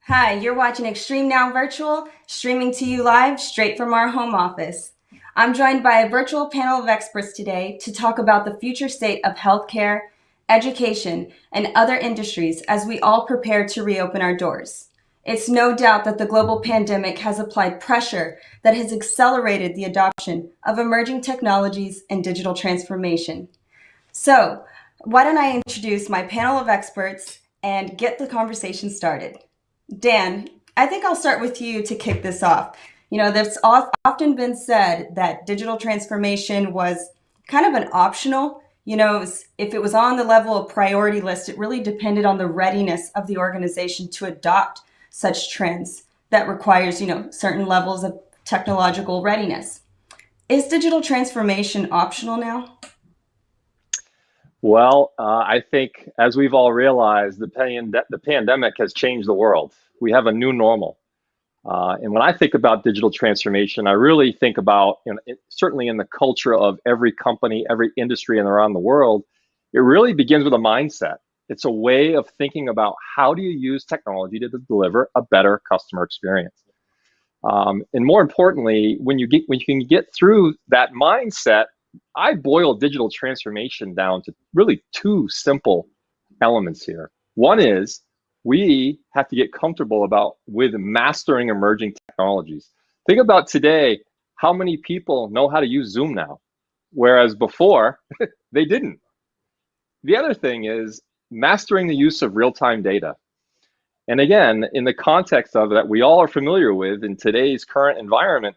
Hi, you're watching ExtremeNOW Virtual, streaming to you live straight from our home office. I'm joined by a virtual panel of experts today to talk about the future state of healthcare, education, and other industries as we all prepare to reopen our doors. It's no doubt that the global pandemic has applied pressure that has accelerated the adoption of emerging technologies and digital transformation. So, why don't I introduce my panel of experts and get the conversation started? Dan, I think I'll start with you to kick this off. There's often been said that digital transformation was kind of an optional. If it was on the level of priority list, it really depended on the readiness of the organization to adopt such trends that requires, certain levels of technological readiness. Is digital transformation optional now? Well, I think as we've all realized, the pandemic has changed the world. We have a new normal. And when I think about digital transformation, I really think about, certainly in the culture of every company, every industry and around the world, it really begins with a mindset. It's a way of thinking about how do you use technology to deliver a better customer experience. And more importantly, when you can get through that mindset, I boil digital transformation down to really two simple elements here. One is we have to get comfortable with mastering emerging technologies. Think about today, how many people know how to use Zoom now, whereas before they didn't. The other thing is mastering the use of real-time data. And again, in the context of that we all are familiar with in today's current environment,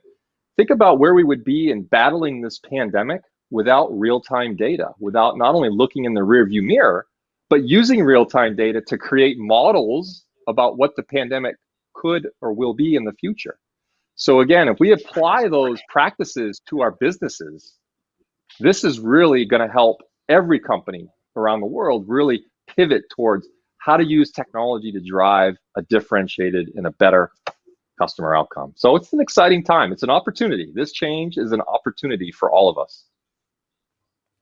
think about where we would be in battling this pandemic without real-time data, without not only looking in the rearview mirror, but using real-time data to create models about what the pandemic could or will be in the future. So again, if we apply those practices to our businesses, this is really going to help every company around the world really pivot towards how to use technology to drive a differentiated and a better customer outcome. So it's an exciting time. It's an opportunity. This change is an opportunity for all of us.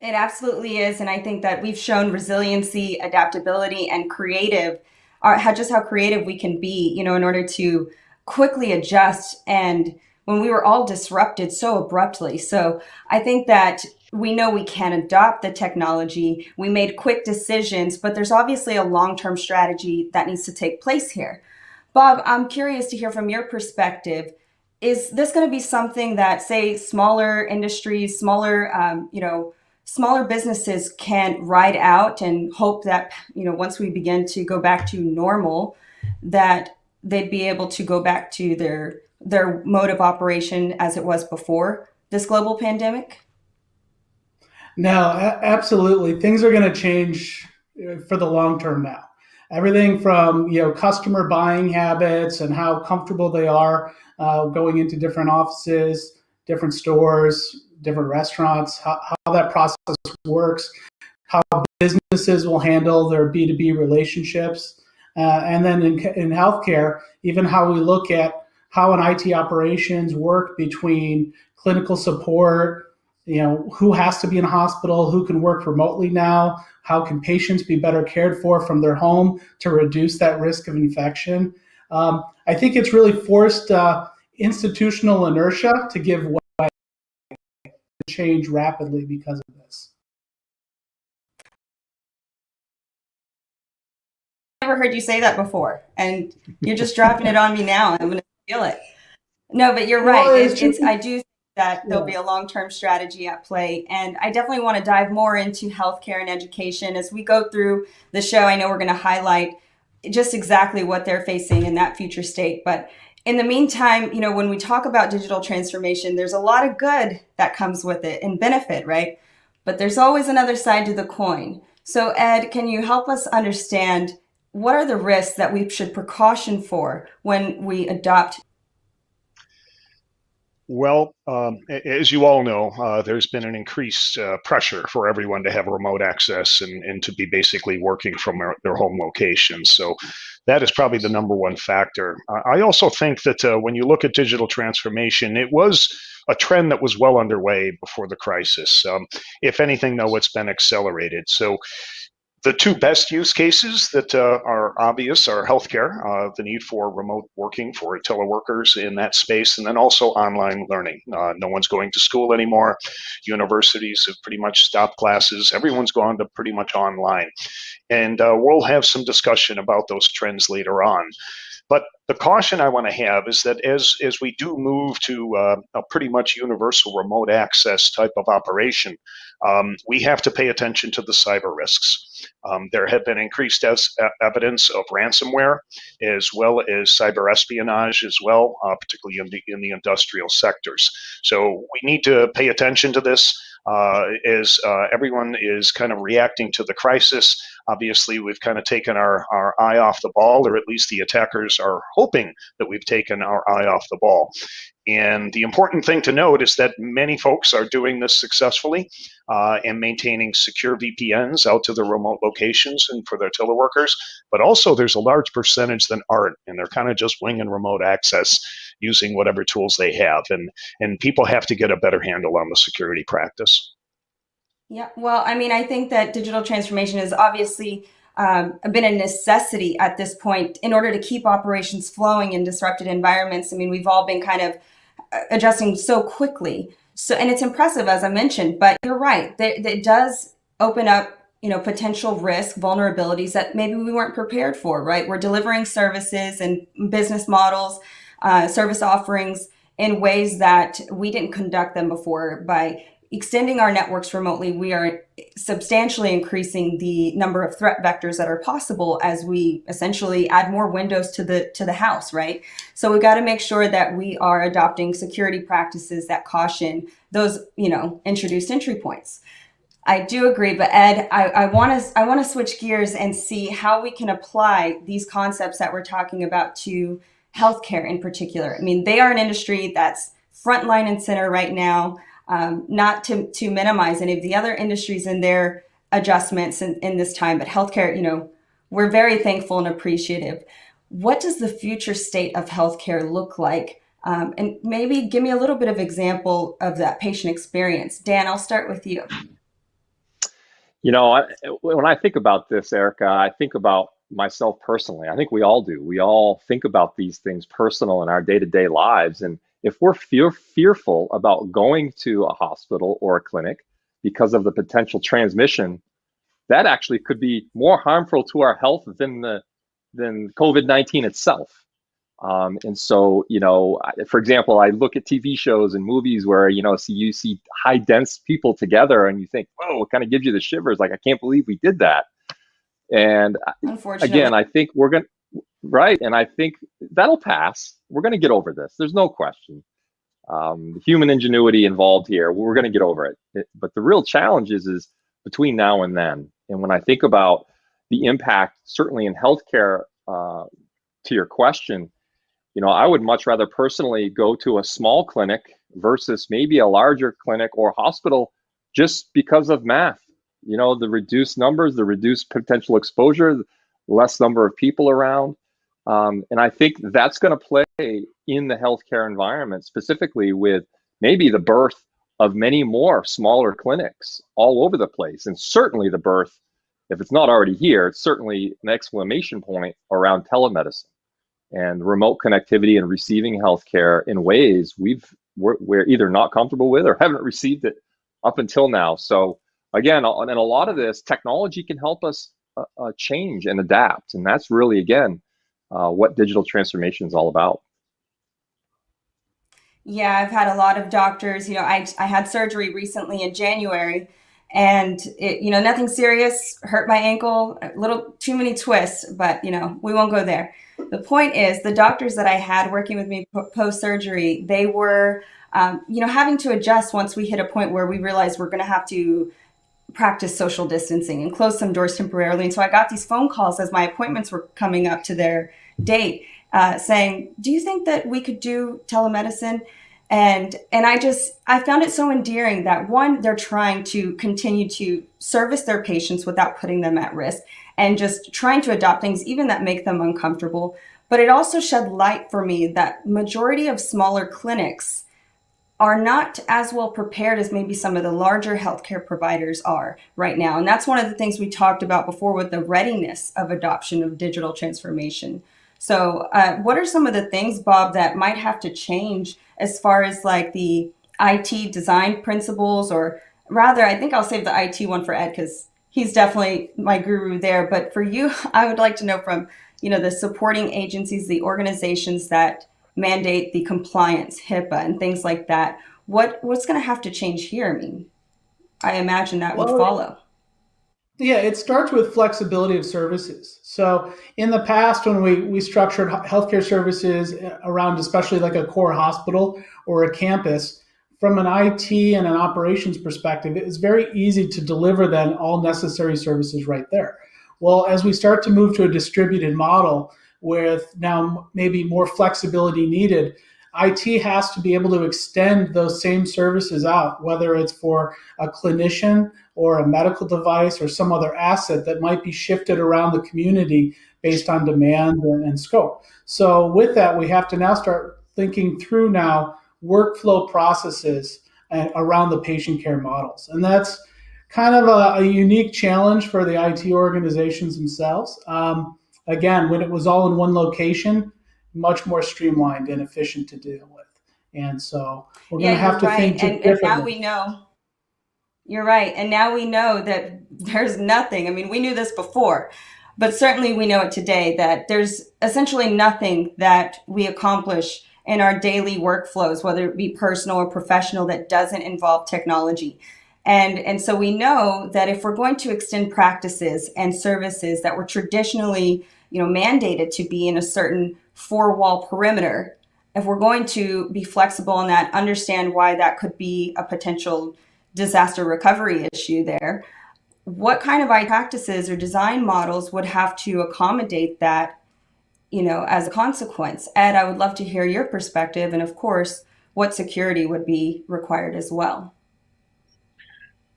It absolutely is. And I think that we've shown resiliency, adaptability, and how creative we can be, in order to quickly adjust. And when we were all disrupted so abruptly. So I think that we know we can adopt the technology. We made quick decisions, but there's obviously a long-term strategy that needs to take place here. Bob, I'm curious to hear from your perspective. Is this going to be something that, say, smaller industries, smaller businesses can ride out and hope that, once we begin to go back to normal, that they'd be able to go back to their mode of operation as it was before this global pandemic? No, absolutely. Things are going to change for the long term now. Everything from customer buying habits and how comfortable they are going into different offices, different stores, different restaurants, how that process works, how businesses will handle their B2B relationships, and then in healthcare, even how we look at how an IT operations work between clinical support, who has to be in a hospital, who can work remotely now, how can patients be better cared for from their home to reduce that risk of infection. I think it's really forced institutional inertia to give way, to change rapidly because of this. I've never heard you say that before, and you're just dropping it on me now. I'm going to feel it. No, but you're right. Well, I do think that there'll be a long-term strategy at play, and I definitely want to dive more into healthcare and education as we go through the show. I know we're going to highlight just exactly what they're facing in that future state, but in the meantime, when we talk about digital transformation, there's a lot of good that comes with it and benefit, right? But there's always another side to the coin. So Ed, can you help us understand what are the risks that we should precaution for when we adopt? Well, as you all know, there's been an increased pressure for everyone to have remote access and to be basically working from their home locations. So that is probably the number one factor. I also think that when you look at digital transformation, it was a trend that was well underway before the crisis. If anything, though, it's been accelerated. So The two best use cases that are obvious are healthcare, the need for remote working for teleworkers in that space, and then also online learning. No one's going to school anymore. Universities have pretty much stopped classes. Everyone's gone to pretty much online. And we'll have some discussion about those trends later on. But the caution I want to have is that as we do move to a pretty much universal remote access type of operation, we have to pay attention to the cyber risks. There have been increased evidence of ransomware as well as cyber espionage as well, particularly in the industrial sectors. So we need to pay attention to this as everyone is kind of reacting to the crisis. Obviously, we've kind of taken our eye off the ball, or at least the attackers are hoping that we've taken our eye off the ball. And the important thing to note is that many folks are doing this successfully and maintaining secure VPNs out to their remote locations and for their teleworkers. But also there's a large percentage that aren't, and they're kind of just winging remote access using whatever tools they have. And people have to get a better handle on the security practice. Yeah, well, I mean, I think that digital transformation has obviously been a necessity at this point in order to keep operations flowing in disrupted environments. I mean, we've all been kind of adjusting so quickly. So, and it's impressive, as I mentioned, but you're right. It does open up, potential risk, vulnerabilities that maybe we weren't prepared for, right? We're delivering services and business models, service offerings in ways that we didn't conduct them before. By extending our networks remotely, we are substantially increasing the number of threat vectors that are possible as we essentially add more windows to the house, right? So we got to make sure that we are adopting security practices that caution those, introduced entry points. I do agree, but Ed, I want to switch gears and see how we can apply these concepts that we're talking about to healthcare in particular. I mean, they are an industry that's frontline and center right now. Not to minimize any of the other industries and their adjustments in this time, but healthcare, we're very thankful and appreciative. What does the future state of healthcare look like? And maybe give me a little bit of example of that patient experience. Dan, I'll start with you. When I think about this, Erica, I think about myself personally. I think we all do. We all think about these things personal in our day-to-day lives. And if we're fearful about going to a hospital or a clinic because of the potential transmission, that actually could be more harmful to our health than COVID-19 itself. And so, for example, I look at TV shows and movies where, you see high dense people together and you think, whoa, it kind of gives you the shivers. Like, I can't believe we did that. And again, I think we're going to, right. And I think that'll pass. We're going to get over this. There's no question. Human ingenuity involved here. We're going to get over it. But the real challenge is between now and then. And when I think about the impact, certainly in healthcare, to your question, I would much rather personally go to a small clinic versus maybe a larger clinic or hospital just because of math. The reduced numbers, the reduced potential exposure, less number of people around. And I think that's going to play in the healthcare environment, specifically with maybe the birth of many more smaller clinics all over the place. And certainly the birth, if it's not already here, it's certainly an exclamation point around telemedicine and remote connectivity and receiving healthcare in ways we're either not comfortable with or haven't received it up until now. So again, and a lot of this technology can help us change and adapt. And that's really, again, what digital transformation is all about. Yeah, I've had a lot of doctors, I had surgery recently in January and nothing serious, hurt my ankle, a little too many twists, but we won't go there. The point is the doctors that I had working with me post-surgery, they were, having to adjust once we hit a point where we realized we're going to have to practice social distancing and close some doors temporarily. And so I got these phone calls as my appointments were coming up to their date, saying, do you think that we could do telemedicine? And I found it so endearing that one, they're trying to continue to service their patients without putting them at risk and just trying to adopt things even that make them uncomfortable. But it also shed light for me that majority of smaller clinics are not as well prepared as maybe some of the larger healthcare providers are right now. And that's one of the things we talked about before with the readiness of adoption of digital transformation. So, what are some of the things, Bob, that might have to change as far as like the IT design principles, or rather, I think I'll save the IT one for Ed because he's definitely my guru there. But for you, I would like to know from, the supporting agencies, the organizations that mandate the compliance, HIPAA, and things like that. What's going to have to change here? I mean, I imagine that would Well, follow. yeah, it starts with flexibility of services. So in the past, when we structured healthcare services around especially like a core hospital or a campus, from an IT and an operations perspective, it was very easy to deliver then all necessary services right there. Well, as we start to move to a distributed model with now maybe more flexibility needed, IT has to be able to extend those same services out, whether it's for a clinician or a medical device or some other asset that might be shifted around the community based on demand and scope. So with that, we have to now start thinking through now workflow processes around the patient care models. And that's kind of a unique challenge for the IT organizations themselves. Again, when it was all in one location, much more streamlined and efficient to deal with. And so we're going Yeah, to you're have to right. think just And now differently. we know. You're right. And now we know that there's nothing. I mean, we knew this before, but certainly we know it today that there's essentially nothing that we accomplish in our daily workflows, whether it be personal or professional, that doesn't involve technology. And so we know that if we're going to extend practices and services that were traditionally, mandated to be in a certain four-wall perimeter, if we're going to be flexible in that, understand why that could be a potential disaster recovery issue there, what kind of IT practices or design models would have to accommodate that, as a consequence? Ed, I would love to hear your perspective, and of course, what security would be required as well.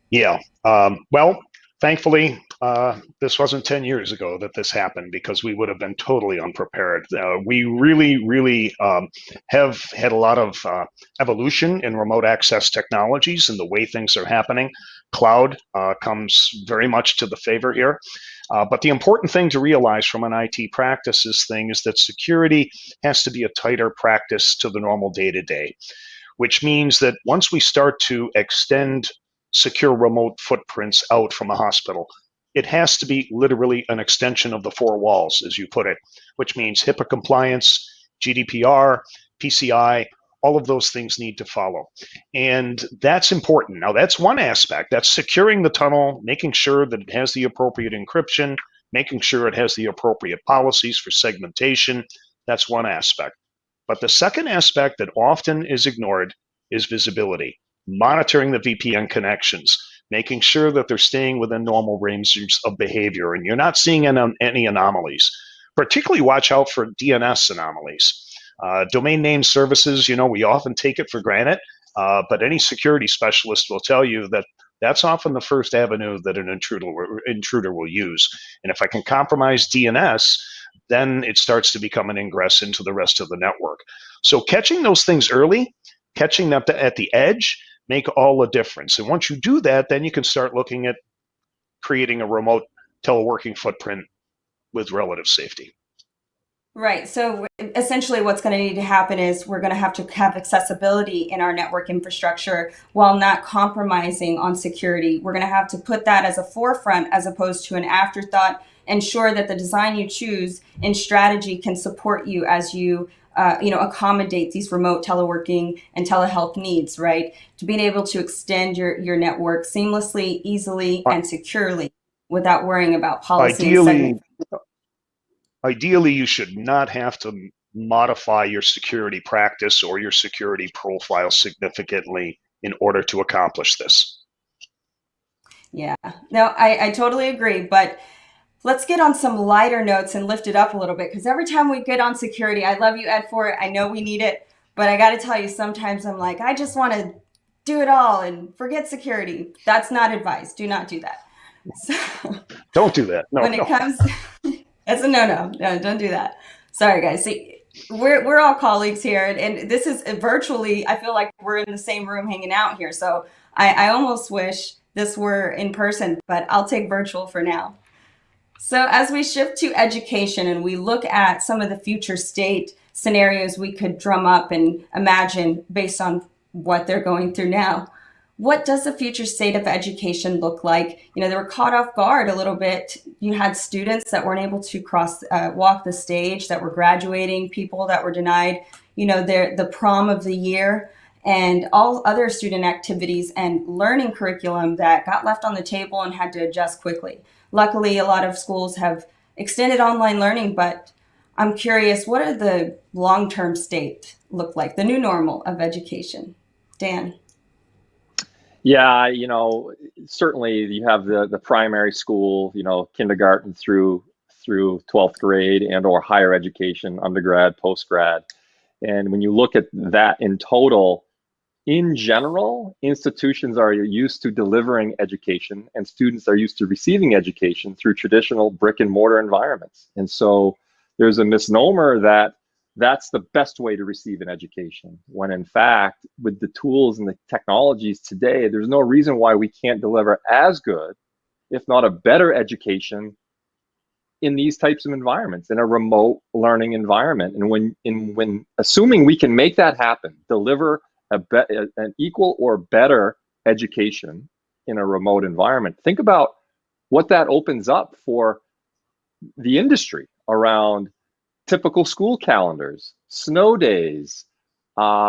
Yeah. Well, thankfully, this wasn't 10 years ago that this happened because we would have been totally unprepared. We really, really have had a lot of evolution in remote access technologies and the way things are happening. Cloud comes very much to the favor here. But the important thing to realize from an IT practices thing is that security has to be a tighter practice to the normal day-to-day, which means that once we start to extend secure remote footprints out from a hospital, it has to be literally an extension of the four walls, as you put it, which means HIPAA compliance, GDPR, PCI, all of those things need to follow. And that's important. Now, that's one aspect. That's securing the tunnel, making sure that it has the appropriate encryption, making sure it has the appropriate policies for segmentation. That's one aspect. But the second aspect that often is ignored is visibility, monitoring the VPN connections, making sure that they're staying within normal ranges of behavior and you're not seeing any anomalies. Particularly watch out for DNS anomalies. Domain name services, we often take it for granted, but any security specialist will tell you that that's often the first avenue that an intruder will use. And if I can compromise DNS, then it starts to become an ingress into the rest of the network. So catching those things early, catching them at the edge, make all the difference. And once you do that, then you can start looking at creating a remote teleworking footprint with relative safety. Right. So essentially, what's going to need to happen is we're going to have accessibility in our network infrastructure while not compromising on security. We're going to have to put that as a forefront as opposed to an afterthought. Ensure that the design you choose in strategy can support you as you accommodate these remote teleworking and telehealth needs, right? To being able to extend your network seamlessly, easily, and securely without worrying about policy and segment. Ideally, you should not have to modify your security practice or your security profile significantly in order to accomplish this. Yeah, no, I totally agree. But let's get on some lighter notes and lift it up a little bit, because every time we get on security, I love you, Ed, for it. I know we need it, but I got to tell you, sometimes I'm like, I just want to do it all and forget security. That's not advice. Do not do that. So, don't do that. No, when it comes, that's a no, don't do that. Sorry, guys. See, we're all colleagues here, and this is virtually. I feel like we're in the same room hanging out here. So I almost wish this were in person, but I'll take virtual for now. So, as we shift to education and we look at some of the future state scenarios we could drum up and imagine based on what they're going through now, what does the future state of education look like? They were caught off guard a little bit. You had students that weren't able to walk the stage, that were graduating, people that were denied, the prom of the year, and all other student activities and learning curriculum that got left on the table and had to adjust quickly. Luckily, a lot of schools have extended online learning, but I'm curious, what are the long-term state look like, the new normal of education? Dan. Yeah, certainly you have the primary school, kindergarten through 12th grade and or higher education, undergrad, postgrad. And when you look at that in total, in general, institutions are used to delivering education and students are used to receiving education through traditional brick and mortar environments. And so there's a misnomer that that's the best way to receive an education, when in fact, with the tools and the technologies today, there's no reason why we can't deliver as good, if not a better education in these types of environments, in a remote learning environment. And when assuming we can make that happen, deliver an equal or better education in a remote environment, think about what that opens up for the industry around typical school calendars, snow days,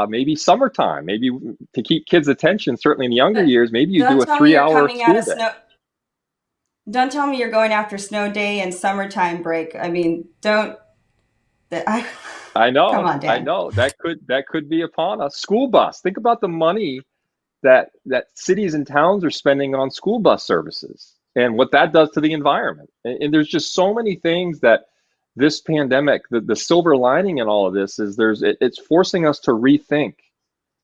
maybe summertime, maybe to keep kids' attention, certainly in the younger But years, maybe you do don't a tell me you're 3-hour coming out school of day. snow. Don't tell me you're going after snow day and summertime break. I mean, don't. I, I come know, on, I Dan. know that could be upon us. School bus. Think about the money that cities and towns are spending on school bus services and what that does to the environment. And there's just so many things that this pandemic, the silver lining in all of this is it's forcing us to rethink,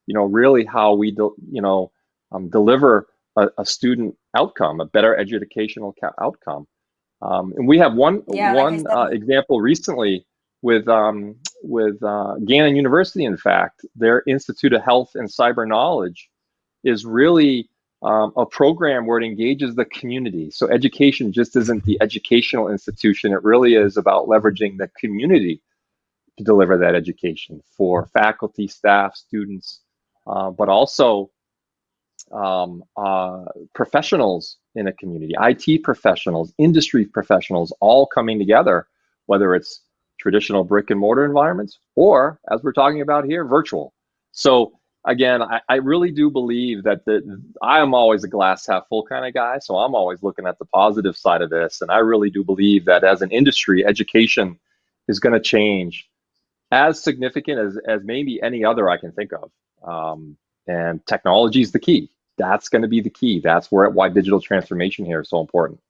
really how we deliver a student outcome, a better educational outcome. And we have one Yeah, like I one said, example recently with Gannon University. In fact, their Institute of Health and Cyber Knowledge is really a program where it engages the community. So education just isn't the educational institution. It really is about leveraging the community to deliver that education for faculty, staff, students, but also professionals in a community, IT professionals, industry professionals, all coming together, whether it's traditional brick and mortar environments or, as we're talking about here, virtual. So again, I really do believe that I am always a glass half full kind of guy. So I'm always looking at the positive side of this. And I really do believe that as an industry, education is going to change as significant as maybe any other I can think of. And technology is the key. That's going to be the key. That's why digital transformation here is so important.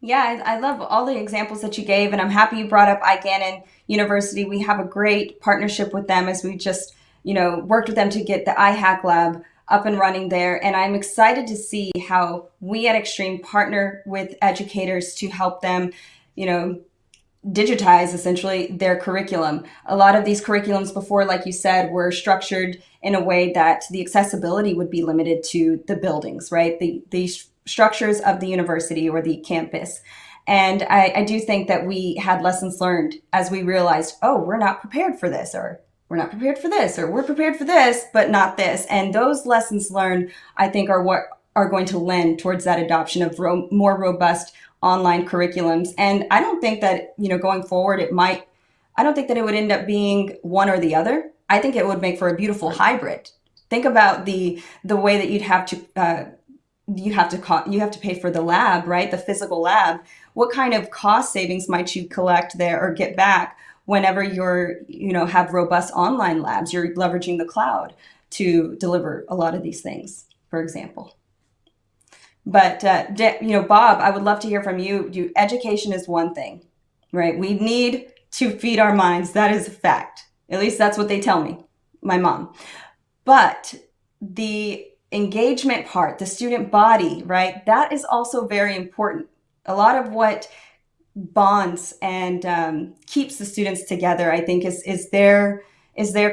yeah, I love all the examples that you gave, and I'm happy you brought up Gannon University. We have a great partnership with them as we just, worked with them to get the iHack Lab up and running there. And I'm excited to see how we at Extreme partner with educators to help them, you know, digitize essentially their curriculum. A lot of these curriculums before, like you said, were structured in a way that the accessibility would be limited to the buildings, right? The structures of the university or the campus. And I do think that we had lessons learned as we realized, oh, we're not prepared for this, or we're not prepared for this, or we're prepared for this, but not this. And those lessons learned, I think, are what are going to lend towards that adoption of more robust online curriculums. And I don't think that, going forward, I don't think that it would end up being one or the other. I think it would make for a beautiful hybrid. Think about the way that you have to pay for the lab, right? The physical lab. What kind of cost savings might you collect there or get back whenever have robust online labs? You're leveraging the cloud to deliver a lot of these things, for example. But Bob, I would love to hear from you. Education is one thing, right? We need to feed our minds. That is a fact. At least that's what they tell me, my mom. But the engagement part, the student body, right? That is also very important. A lot of what bonds and keeps the students together, I think, is their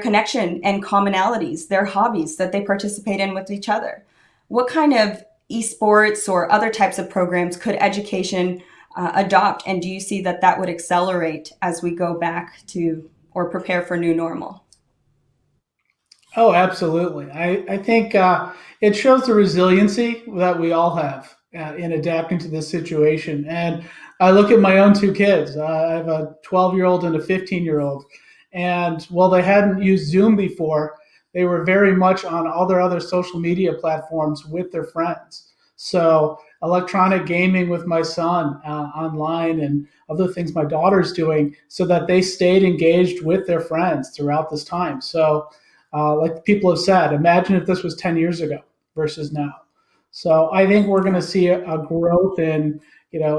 connection and commonalities, their hobbies that they participate in with each other. What kind of esports or other types of programs could education adopt? And do you see that that would accelerate as we go back to or prepare for new normal? Oh, absolutely. I think it shows the resiliency that we all have in adapting to this situation. And I look at my own two kids. I have a 12-year-old and a 15-year-old. And while they hadn't used Zoom before, they were very much on all their other social media platforms with their friends. So electronic gaming with my son online and other things my daughter's doing so that they stayed engaged with their friends throughout this time. So like people have said, imagine if this was 10 years ago versus now. So I think we're going to see a growth in,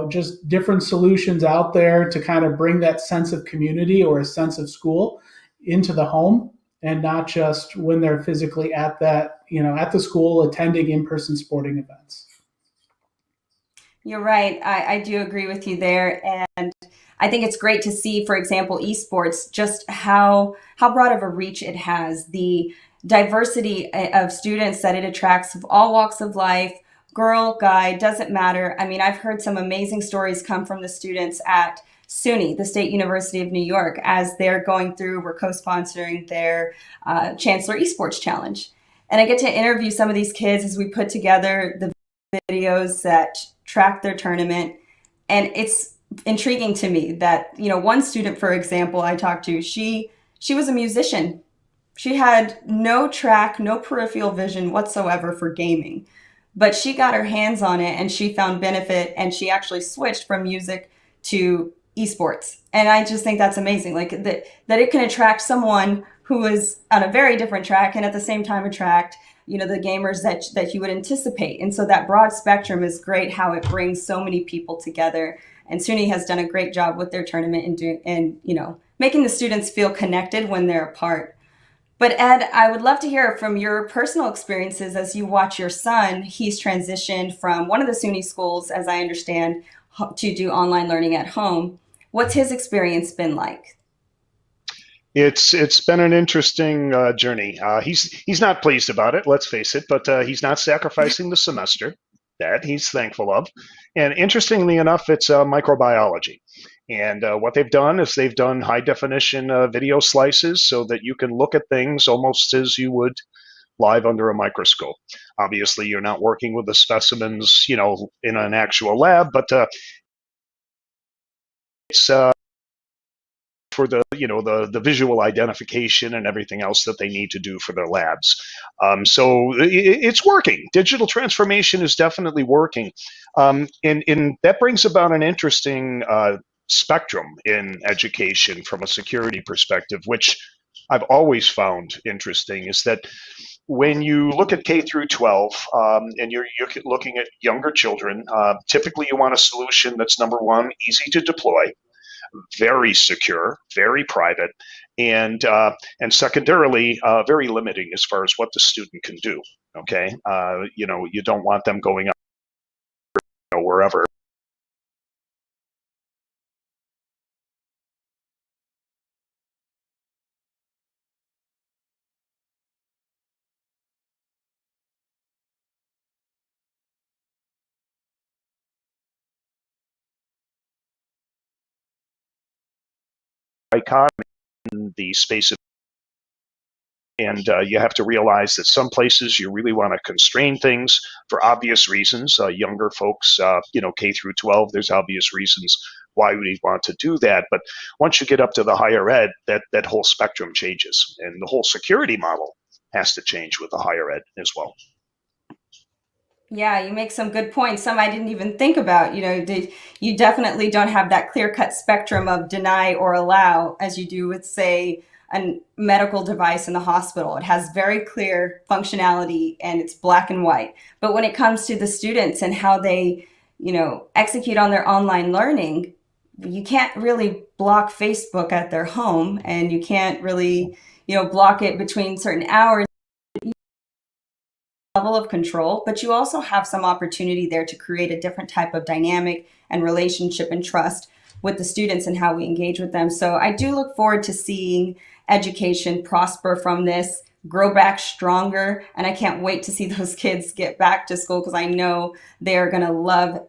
just different solutions out there to kind of bring that sense of community or a sense of school into the home and not just when they're physically at at the school attending in-person sporting events. You're right. I do agree with you there. And I think it's great to see, for example, esports, just how broad of a reach it has, the diversity of students that it attracts of all walks of life, girl, guy, doesn't matter. I mean, I've heard some amazing stories come from the students at SUNY, the State University of New York, as they're going through, we're co-sponsoring their Chancellor Esports Challenge. And I get to interview some of these kids as we put together the videos that track their tournament. And it's intriguing to me that, one student, for example, I talked to, she was a musician. She had no track, no peripheral vision whatsoever for gaming, but she got her hands on it and she found benefit, and she actually switched from music to esports. And I just think that's amazing. Like that it can attract someone who is on a very different track and at the same time attract, the gamers that you would anticipate. And so that broad spectrum is great, how it brings so many people together. And SUNY has done a great job with their tournament and making the students feel connected when they're apart. But Ed, I would love to hear from your personal experiences as you watch your son. He's transitioned from one of the SUNY schools, as I understand, to do online learning at home. What's his experience been like? It's been an interesting journey. He's not pleased about it, let's face it, but he's not sacrificing the semester. That he's thankful of. And interestingly enough, it's microbiology. And what they've done is they've done high definition video slices so that you can look at things almost as you would live under a microscope. Obviously, you're not working with the specimens, in an actual lab, but it's for the visual identification and everything else that they need to do for their labs. So it's working. Digital transformation is definitely working, and that brings about an interesting spectrum in education from a security perspective, which I've always found interesting. Is that when you look at K through 12, and you're looking at younger children, typically you want a solution that's, number one, easy to deploy, very secure, very private, and secondarily, very limiting as far as what the student can do. Okay, you don't want them going up wherever. Icon in the space of, and you have to realize that some places you really want to constrain things for obvious reasons. Younger folks, K through 12, there's obvious reasons why we want to do that. But once you get up to the higher ed, that whole spectrum changes, and the whole security model has to change with the higher ed as well. Yeah, you make some good points. Some I didn't even think about. You definitely don't have that clear-cut spectrum of deny or allow as you do with, say, a medical device in the hospital. It has very clear functionality and it's black and white. But when it comes to the students and how they, execute on their online learning, you can't really block Facebook at their home, and you can't really, block it between certain hours. Level of control, but you also have some opportunity there to create a different type of dynamic and relationship and trust with the students and how we engage with them. So I do look forward to seeing education prosper from this, grow back stronger, and I can't wait to see those kids get back to school because I know they're going to love,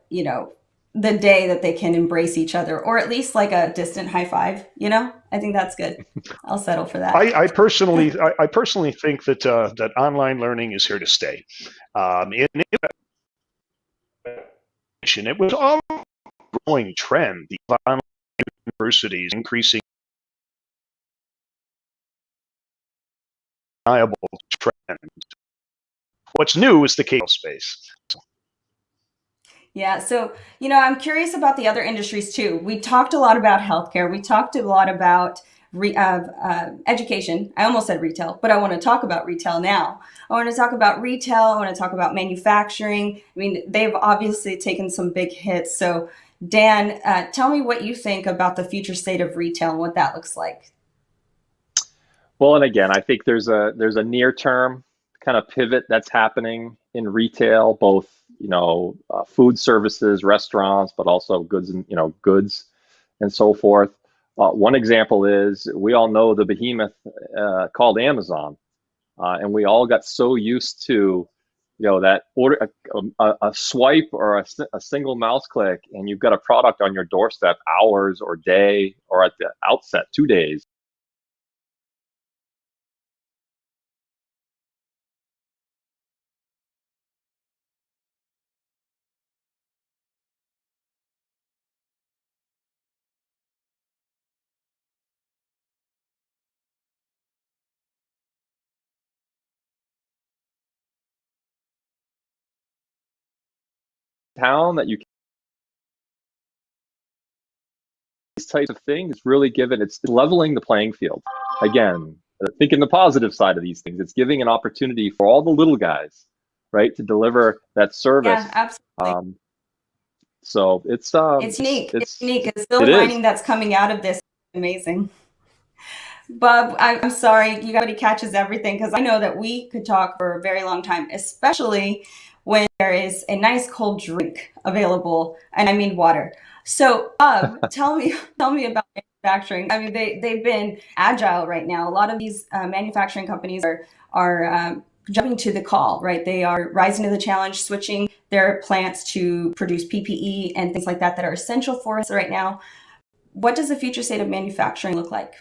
the day that they can embrace each other, or at least like a distant high five. I think that's good. I'll settle for that. I personally think that that online learning is here to stay. It was all a growing trend. The online universities increasing viable trend. What's new is the cable space. Yeah, so I'm curious about the other industries too. We talked a lot about healthcare. We talked a lot about education. I almost said retail, but I want to talk about retail now. I want to talk about retail. I want to talk about manufacturing. I mean, they've obviously taken some big hits. So, Dan, tell me what you think about the future state of retail and what that looks like. Well, and again, I think there's a near term kind of pivot that's happening in retail, both food services, restaurants, but also goods and so forth. One example is we all know the behemoth called Amazon, and we all got so used to that order a swipe or a single mouse click, and you've got a product on your doorstep hours or day, or at the outset 2 days. Town that you these types of things really it's leveling the playing field. Again, think in the positive side of these things. It's giving an opportunity for all the little guys, right, to deliver that service. Yeah, absolutely. So it's unique. It's unique. It's it the is. learning that's coming out of this. Amazing. Bub, I'm sorry, everybody catches everything because I know that we could talk for a very long time, especially when there is a nice cold drink available, and I mean water. So, Bub, tell me about manufacturing. I mean, they've been agile right now. A lot of these manufacturing companies are jumping to the call, right? They are rising to the challenge, switching their plants to produce PPE and things like that are essential for us right now. What does the future state of manufacturing look like?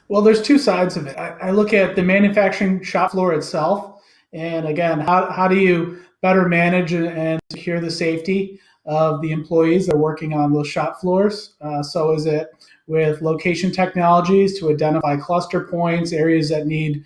Well, there's two sides of it. I look at the manufacturing shop floor itself, and again, how do you better manage and secure the safety of the employees that are working on those shop floors? So is it with location technologies to identify cluster points, areas that need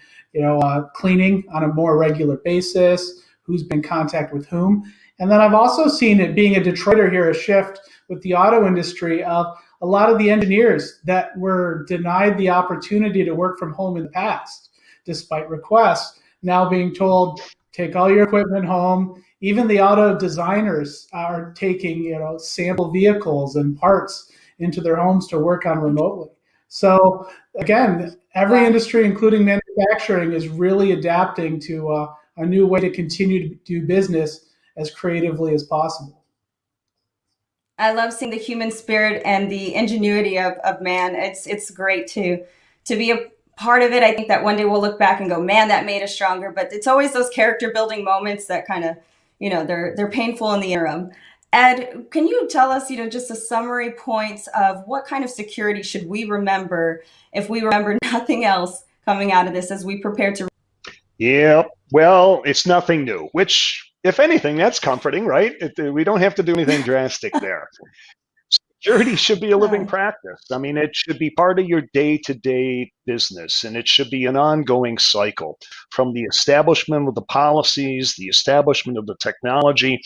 cleaning on a more regular basis, who's been in contact with whom? And then I've also seen it, being a Detroiter here, a shift with the auto industry of a lot of the engineers that were denied the opportunity to work from home in the past, despite requests, now being told, take all your equipment home. Even the auto designers are taking, sample vehicles and parts into their homes to work on remotely. So again, every industry, including manufacturing, is really adapting to a new way to continue to do business as creatively as possible. I love seeing the human spirit and the ingenuity of man. It's great to be a part of it. I think that one day we'll look back and go, man, that made us stronger. But it's always those character building moments that kind of, they're painful in the interim. Ed, can you tell us, just a summary points of what kind of security should we remember if we remember nothing else coming out of this as we prepare to? Yeah, well, it's nothing new, which, if anything, that's comforting, right? We don't have to do anything drastic there. Security should be a living practice. I mean, it should be part of your day-to-day business, and it should be an ongoing cycle from the establishment of the policies, the establishment of the technology,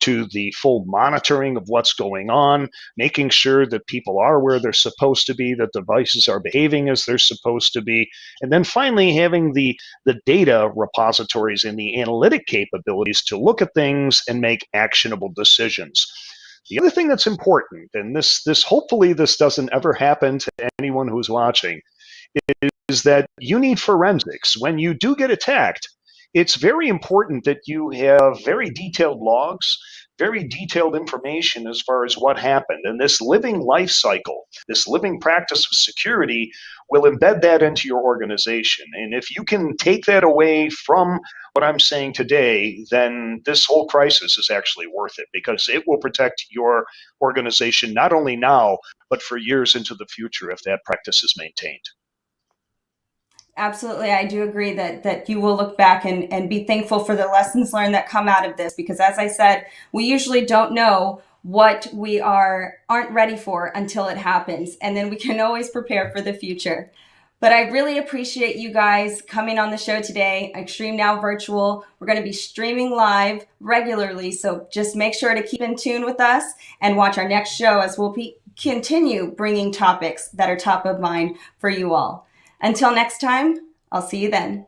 to the full monitoring of what's going on, making sure that people are where they're supposed to be, that devices are behaving as they're supposed to be, and then finally having the data repositories and the analytic capabilities to look at things and make actionable decisions. The other thing that's important, and this hopefully this doesn't ever happen to anyone who's watching, is that you need forensics. When you do get attacked, it's very important that you have very detailed logs very detailed information as far as what happened. And this living life cycle, this living practice of security, will embed that into your organization. And if you can take that away from what I'm saying today, then this whole crisis is actually worth it, because it will protect your organization not only now, but for years into the future if that practice is maintained. Absolutely. I do agree that you will look back and be thankful for the lessons learned that come out of this, because as I said, we usually don't know what we aren't ready for until it happens. And then we can always prepare for the future. But I really appreciate you guys coming on the show today, ExtremeNOW Virtual. We're going to be streaming live regularly, so just make sure to keep in tune with us and watch our next show as we'll continue bringing topics that are top of mind for you all. Until next time, I'll see you then.